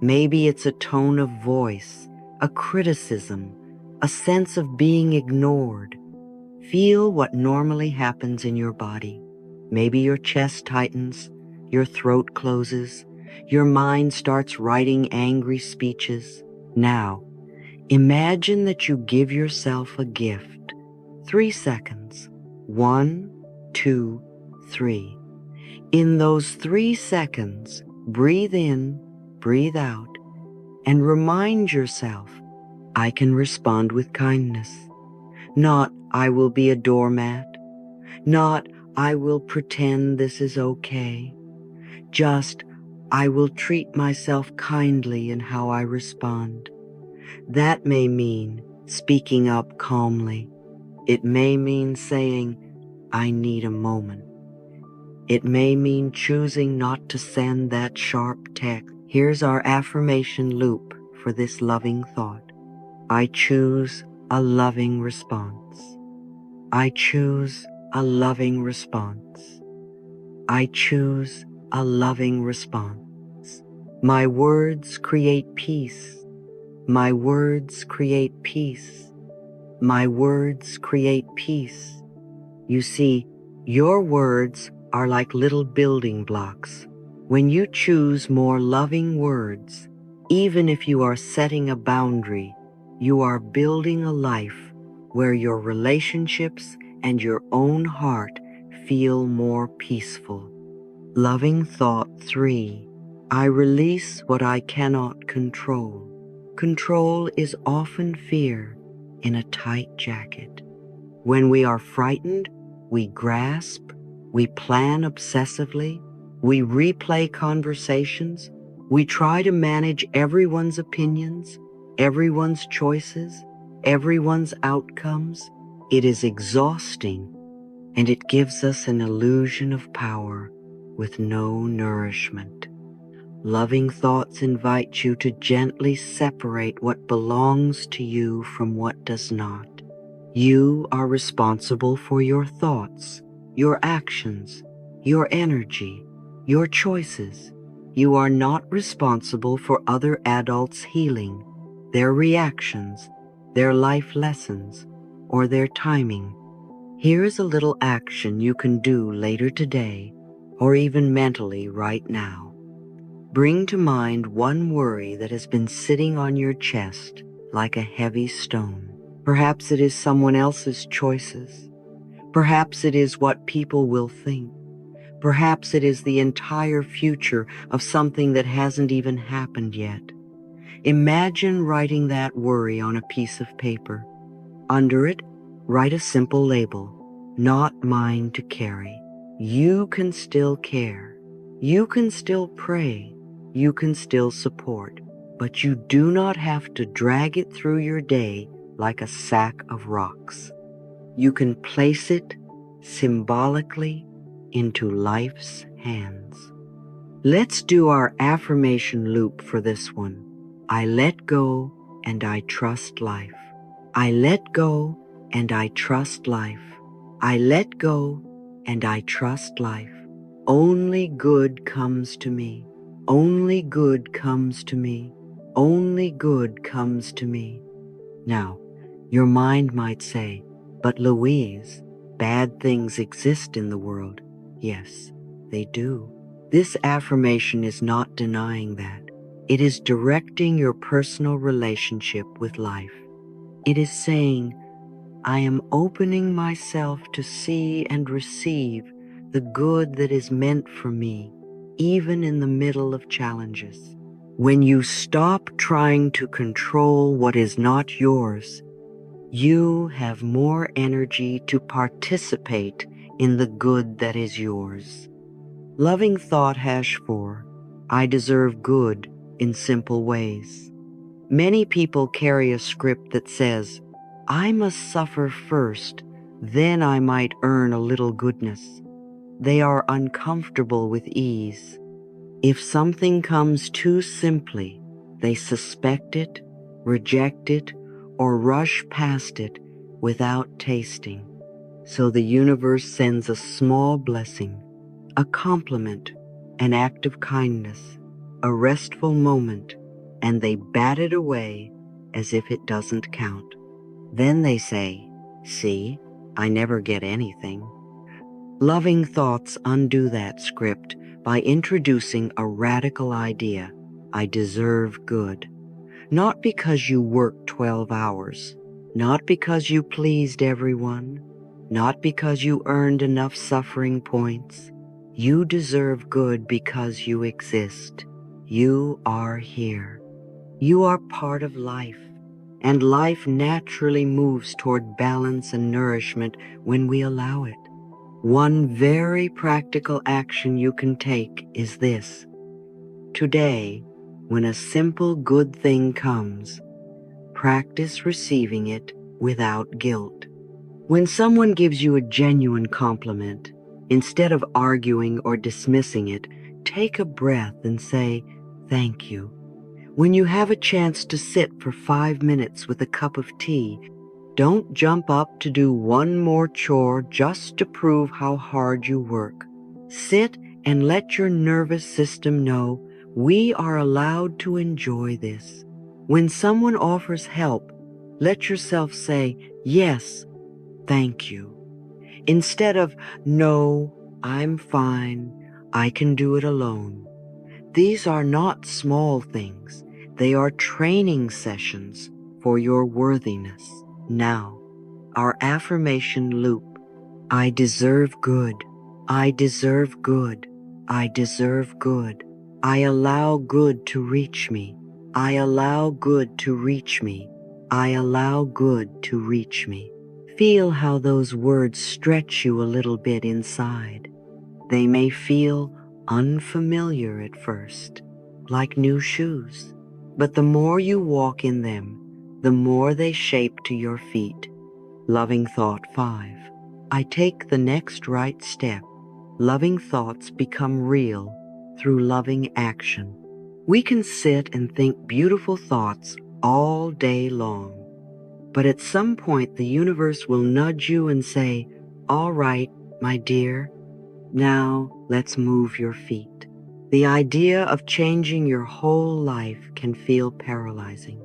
Maybe it's a tone of voice, a criticism, a sense of being ignored. Feel what normally happens in your body. Maybe your chest tightens, your throat closes, your mind starts writing angry speeches. Now, imagine that you give yourself a gift. 3 seconds. 1, 2, 3. In those 3 seconds, breathe in, breathe out, and remind yourself, I can respond with kindness. Not, I will be a doormat. Not, I will pretend this is okay. Just, I will treat myself kindly in how I respond. That may mean speaking up calmly. It may mean saying, I need a moment. It may mean choosing not to send that sharp text. Here's our affirmation loop for this loving thought. I choose a loving response. I choose a loving response. I choose a loving response. My words create peace. My words create peace. My words create peace. You see, your words are like little building blocks. When you choose more loving words, even if you are setting a boundary, you are building a life where your relationships and your own heart feel more peaceful. Loving thought 3. I release what I cannot control. Control is often fear in a tight jacket. When we are frightened, we grasp, we plan obsessively, we replay conversations, we try to manage everyone's opinions, everyone's choices, everyone's outcomes. It is exhausting, and it gives us an illusion of power with no nourishment. Loving thoughts invite you to gently separate what belongs to you from what does not. You are responsible for your thoughts, your actions, your energy, your choices. You are not responsible for other adults' healing, their reactions, their life lessons, or their timing. Here's a little action you can do later today, or even mentally right now. Bring to mind one worry that has been sitting on your chest like a heavy stone. Perhaps it is someone else's choices. Perhaps it is what people will think. Perhaps it is the entire future of something that hasn't even happened yet. Imagine writing that worry on a piece of paper. Under it, write a simple label, not mine to carry. You can still care. You can still pray. You can still support. But you do not have to drag it through your day like a sack of rocks. You can place it symbolically into life's hands. Let's do our affirmation loop for this one. I let go and I trust life. I let go and I trust life. I let go and I trust life. Only good comes to me. Only good comes to me. Only good comes to me. Now, your mind might say, but Louise, bad things exist in the world. Yes, they do. This affirmation is not denying that. It is directing your personal relationship with life. It is saying, I am opening myself to see and receive the good that is meant for me, even in the middle of challenges. When you stop trying to control what is not yours, you have more energy to participate in the good that is yours. Loving thought #4, I deserve good in simple ways. Many people carry a script that says, I must suffer first, then I might earn a little goodness. They are uncomfortable with ease. If something comes too simply, they suspect it, reject it, or rush past it without tasting. So the universe sends a small blessing, a compliment, an act of kindness, a restful moment, and they bat it away as if it doesn't count. Then they say, see, I never get anything. Loving thoughts undo that script by introducing a radical idea. I deserve good. Not because you worked 12 hours, not because you pleased everyone, not because you earned enough suffering points. You deserve good because you exist. You are here. You are part of life, and life naturally moves toward balance and nourishment when we allow it. One very practical action you can take is this. Today, when a simple good thing comes, practice receiving it without guilt. When someone gives you a genuine compliment, instead of arguing or dismissing it, take a breath and say, thank you. When you have a chance to sit for 5 minutes with a cup of tea, don't jump up to do one more chore just to prove how hard you work. Sit and let your nervous system know we are allowed to enjoy this. When someone offers help, let yourself say, yes, thank you. Instead of, no, I'm fine, I can do it alone. These are not small things. They are training sessions for your worthiness. Now, our affirmation loop. I deserve good. I deserve good. I deserve good. I allow good to reach me. I allow good to reach me. I allow good to reach me. Feel how those words stretch you a little bit inside. They may feel unfamiliar at first, like new shoes, but the more you walk in them, the more they shape to your feet. Loving thought 5. I take the next right step. Loving thoughts become real through loving action. We can sit and think beautiful thoughts all day long, but at some point the universe will nudge you and say, all right, my dear, now let's move your feet. The idea of changing your whole life can feel paralyzing,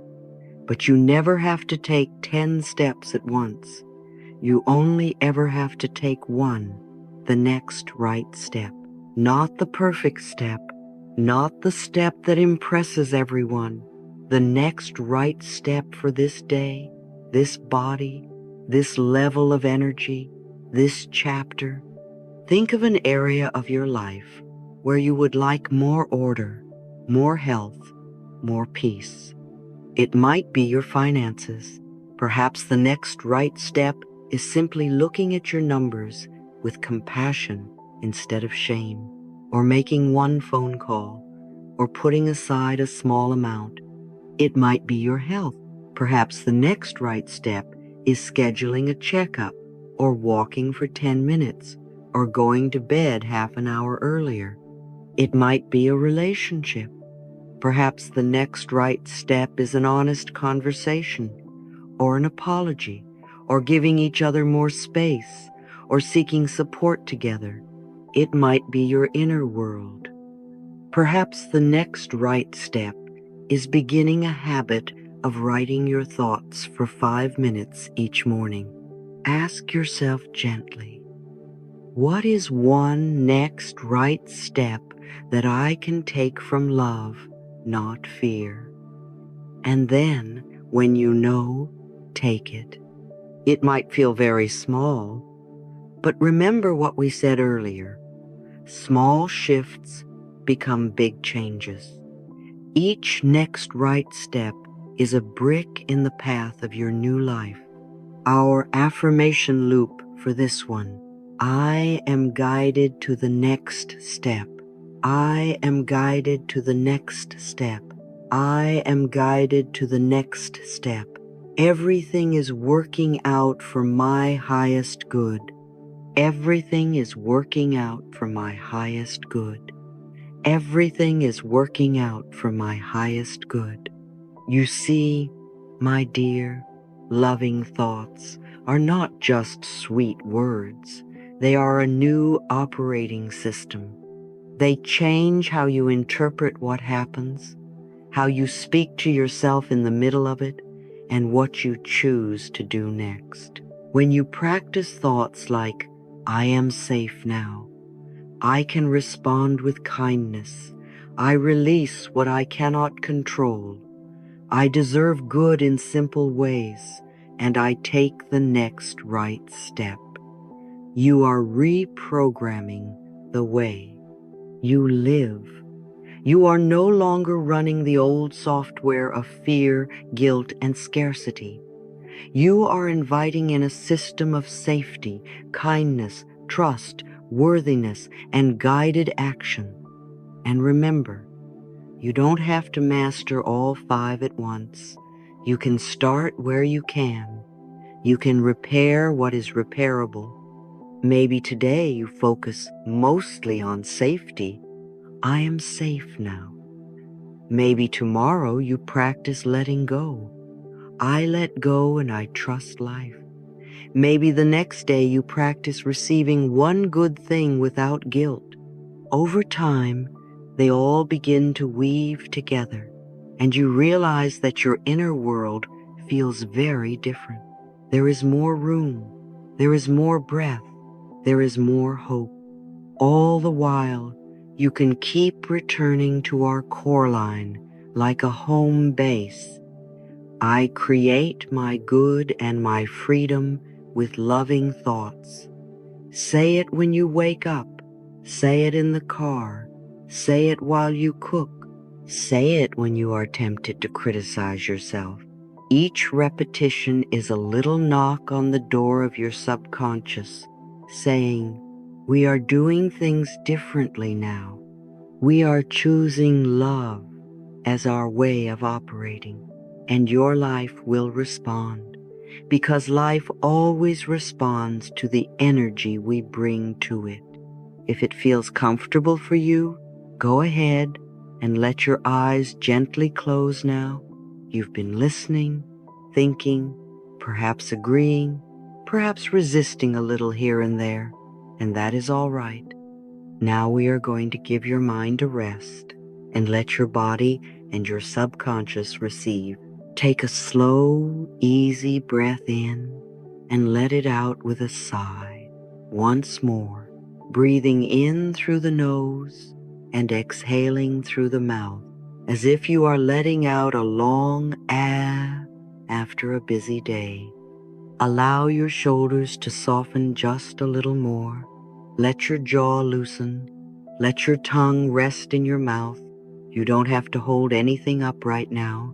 but you never have to take 10 steps at once. You only ever have to take one, the next right step. Not the perfect step, not the step that impresses everyone. The next right step for this day, this body, this level of energy, this chapter. Think of an area of your life where you would like more order, more health, more peace. It might be your finances. Perhaps the next right step is simply looking at your numbers with compassion instead of shame, or making one phone call, or putting aside a small amount. It might be your health. Perhaps the next right step is scheduling a checkup, or walking for 10 minutes, or going to bed half an hour earlier. It might be a relationship. Perhaps the next right step is an honest conversation, or an apology, or giving each other more space, or seeking support together. It might be your inner world. Perhaps the next right step is beginning a habit of writing your thoughts for 5 minutes each morning. Ask yourself gently, what is one next right step that I can take from love, not fear? And then, when you know, take it. It might feel very small, but remember what we said earlier. Small shifts become big changes. Each next right step is a brick in the path of your new life. Our affirmation loop for this one: I am guided to the next step. I am guided to the next step. I am guided to the next step. Everything is working out for my highest good. Everything is working out for my highest good. Everything is working out for my highest good. You see, my dear, loving thoughts are not just sweet words. They are a new operating system. They change how you interpret what happens, how you speak to yourself in the middle of it, and what you choose to do next. When you practice thoughts like, I am safe now, I can respond with kindness, I release what I cannot control, I deserve good in simple ways, and I take the next right step, you are reprogramming the way you live. You are no longer running the old software of fear, guilt, and scarcity. You are inviting in a system of safety, kindness, trust, worthiness, and guided action. And remember, you don't have to master all 5 at once. You can start where you can. You can repair what is repairable. Maybe today you focus mostly on safety. I am safe now. Maybe tomorrow you practice letting go. I let go and I trust life. Maybe the next day you practice receiving one good thing without guilt. Over time, they all begin to weave together, and you realize that your inner world feels very different. There is more room. There is more breath. There is more hope. All the while, you can keep returning to our core line like a home base. I create my good and my freedom with loving thoughts. Say it when you wake up. Say it in the car. Say it while you cook. Say it when you are tempted to criticize yourself. Each repetition is a little knock on the door of your subconscious, saying, we are doing things differently now. We are choosing love as our way of operating, and your life will respond, because life always responds to the energy we bring to it. If it feels comfortable for you, go ahead and let your eyes gently close now. You've been listening, thinking, perhaps agreeing, perhaps resisting a little here and there, and that is all right. Now we are going to give your mind a rest and let your body and your subconscious receive. Take a slow, easy breath in and let it out with a sigh. Once more, breathing in through the nose and exhaling through the mouth, as if you are letting out a long ah after a busy day. Allow your shoulders to soften just a little more. Let your jaw loosen. Let your tongue rest in your mouth. You don't have to hold anything up right now.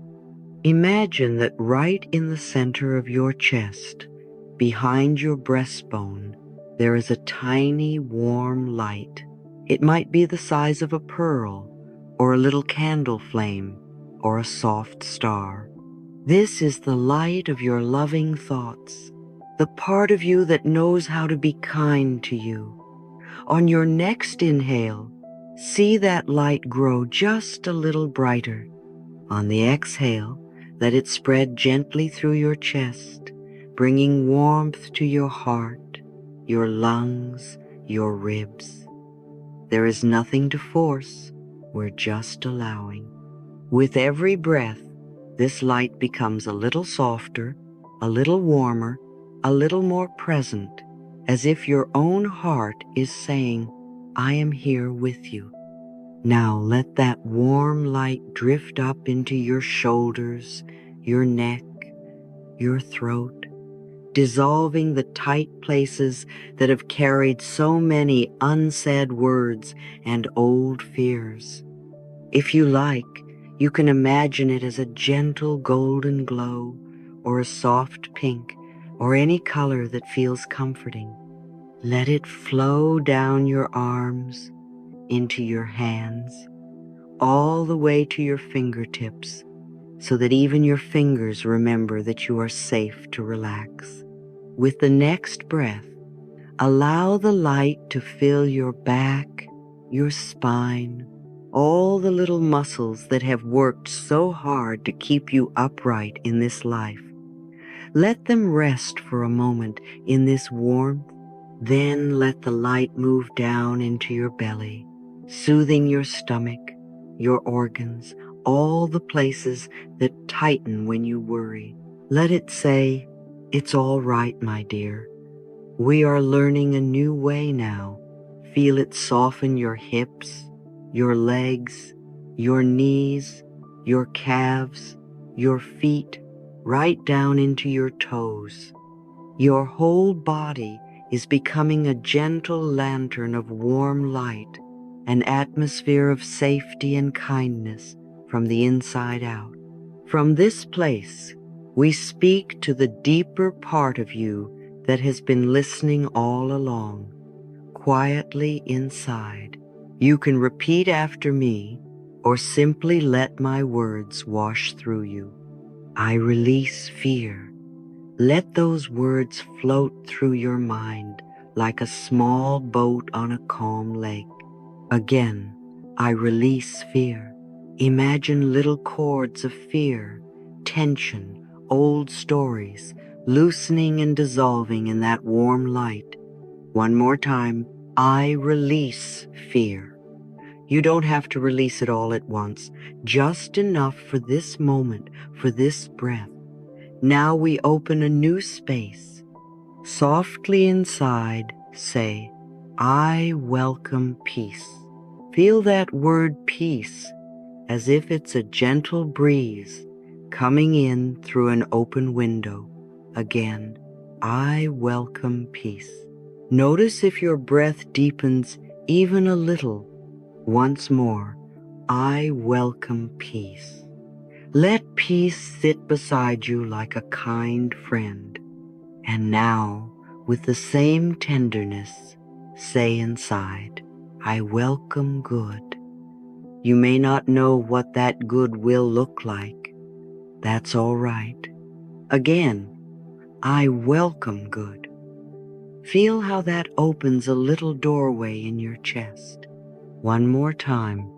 Imagine that right in the center of your chest, behind your breastbone, There is a tiny, warm light. It might be the size of a pearl, or a little candle flame, or a soft star. This is the light of your loving thoughts, the part of you that knows how to be kind to you. On your next inhale, see that light grow just a little brighter. On the exhale, let it spread gently through your chest, bringing warmth to your heart, your lungs, your ribs. There is nothing to force, we're just allowing. With every breath, this light becomes a little softer, a little warmer, a little more present, as if your own heart is saying, I am here with you. Now let that warm light drift up into your shoulders, your neck, your throat, dissolving the tight places that have carried so many unsaid words and old fears. If you like, you can imagine it as a gentle golden glow, or a soft pink, or any color that feels comforting. Let it flow down your arms, into your hands, all the way to your fingertips, so that even your fingers remember that you are safe to relax. With the next breath, allow the light to fill your back, your spine, all the little muscles that have worked so hard to keep you upright in this life. Let them rest for a moment in this warmth. Then let the light move down into your belly, soothing your stomach, your organs, all the places that tighten when you worry. Let it say, it's all right, my dear. We are learning a new way now. Feel it soften your hips, your legs, your knees, your calves, your feet, right down into your toes. Your whole body is becoming a gentle lantern of warm light, an atmosphere of safety and kindness from the inside out. From this place, we speak to the deeper part of you that has been listening all along, quietly inside. You can repeat after me or simply let my words wash through you. I release fear. Let those words float through your mind like a small boat on a calm lake. Again, I release fear. Imagine little cords of fear, tension, old stories, loosening and dissolving in that warm light. One more time, I release fear. You don't have to release it all at once, just enough for this moment, for this breath. Now we open a new space. Softly inside, say, I welcome peace. Feel that word peace as if it's a gentle breeze coming in through an open window. Again, I welcome peace. Notice if your breath deepens even a little. Once more, I welcome peace. Let peace sit beside you like a kind friend. And now, with the same tenderness, say inside, I welcome good. You may not know what that good will look like. That's all right. Again, I welcome good. Feel how that opens a little doorway in your chest. One more time,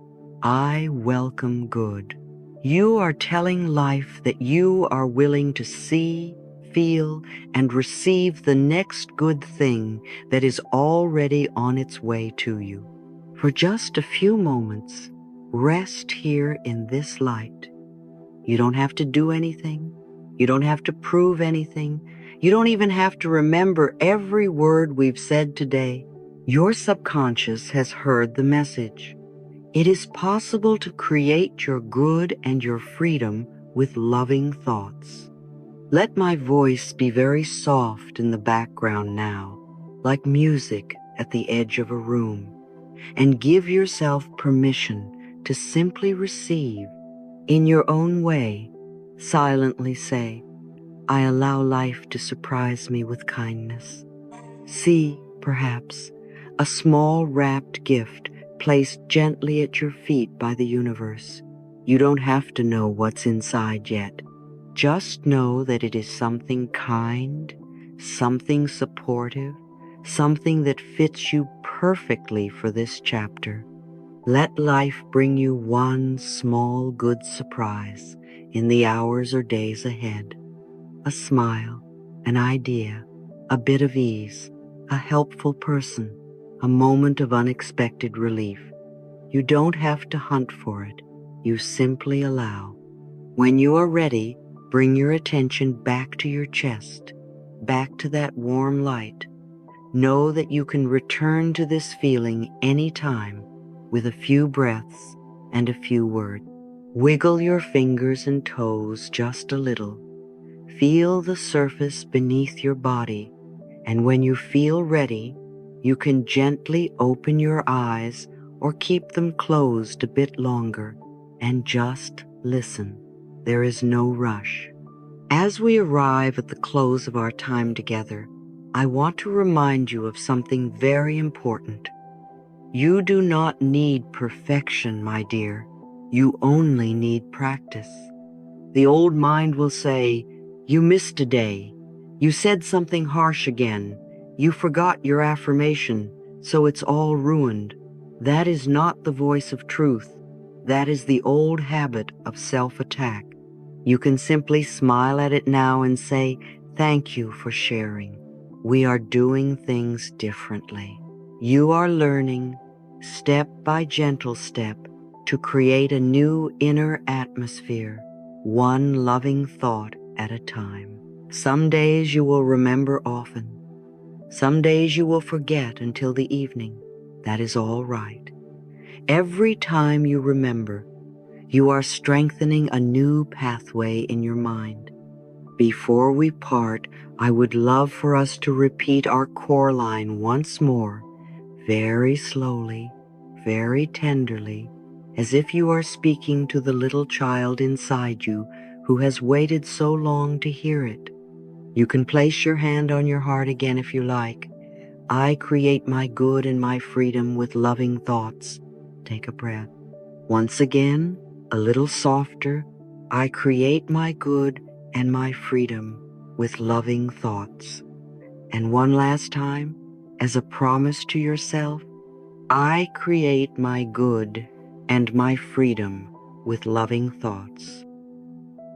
I welcome good. You are telling life that you are willing to see, feel, and receive the next good thing that is already on its way to you. For just a few moments, rest here in this light. You don't have to do anything. You don't have to prove anything. You don't even have to remember every word we've said today. Your subconscious has heard the message. It is possible to create your good and your freedom with loving thoughts. Let my voice be very soft in the background now, like music at the edge of a room, and give yourself permission to simply receive. In your own way, silently say, I allow life to surprise me with kindness. See, perhaps, a small wrapped gift placed gently at your feet by the universe. You don't have to know what's inside yet. Just know that it is something kind, something supportive, something that fits you perfectly for this chapter. Let life bring you one small good surprise in the hours or days ahead. A smile, an idea, a bit of ease, a helpful person, a moment of unexpected relief. You don't have to hunt for it. You simply allow. When you are ready, bring your attention back to your chest, back to that warm light. Know that you can return to this feeling anytime with a few breaths and a few words. Wiggle your fingers and toes just a little. Feel the surface beneath your body, and when you feel ready, you can gently open your eyes or keep them closed a bit longer and just listen. There is no rush. As we arrive at the close of our time together, I want to remind you of something very important. You do not need perfection, my dear. You only need practice. The old mind will say, "You missed a day. You said something harsh again. You forgot your affirmation, so it's all ruined." That is not the voice of truth. That is the old habit of self-attack. You can simply smile at it now and say, "Thank you for sharing. We are doing things differently." You are learning, step by gentle step, to create a new inner atmosphere, one loving thought at a time. Some days you will remember often. Some days you will forget until the evening. That is all right. Every time you remember, you are strengthening a new pathway in your mind. Before we part, I would love for us to repeat our core line once more, very slowly, very tenderly, as if you are speaking to the little child inside you who has waited so long to hear it. You can place your hand on your heart again if you like. I create my good and my freedom with loving thoughts. Take a breath. Once again, a little softer. I create my good and my freedom with loving thoughts. And one last time, as a promise to yourself, I create my good and my freedom with loving thoughts.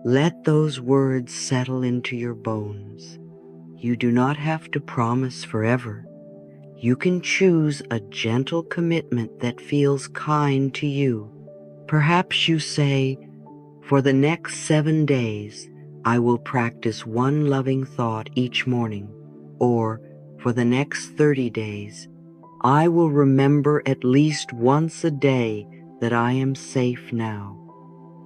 Let those words settle into your bones. You do not have to promise forever. You can choose a gentle commitment that feels kind to you. Perhaps you say, "For the next 7 days, I will practice one loving thought each morning," or "For the next 30 days, I will remember at least once a day that I am safe now."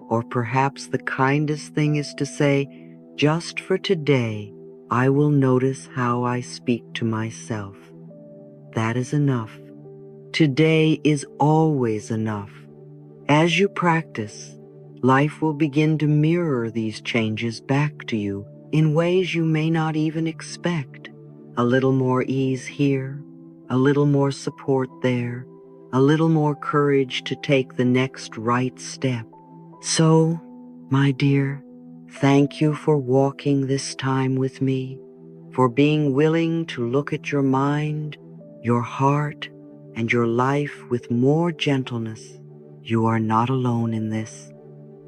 Or perhaps the kindest thing is to say, "Just for today, I will notice how I speak to myself." That is enough. Today is always enough. As you practice, life will begin to mirror these changes back to you in ways you may not even expect. A little more ease here, a little more support there, a little more courage to take the next right step. So, my dear, thank you for walking this time with me, for being willing to look at your mind, your heart, and your life with more gentleness. You are not alone in this.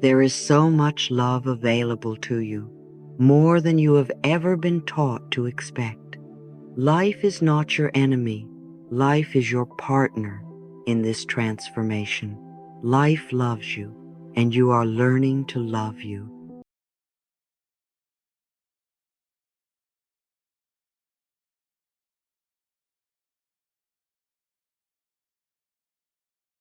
There is so much love available to you, more than you have ever been taught to expect. Life is not your enemy. Life is your partner in this transformation. Life loves you, and you are learning to love you.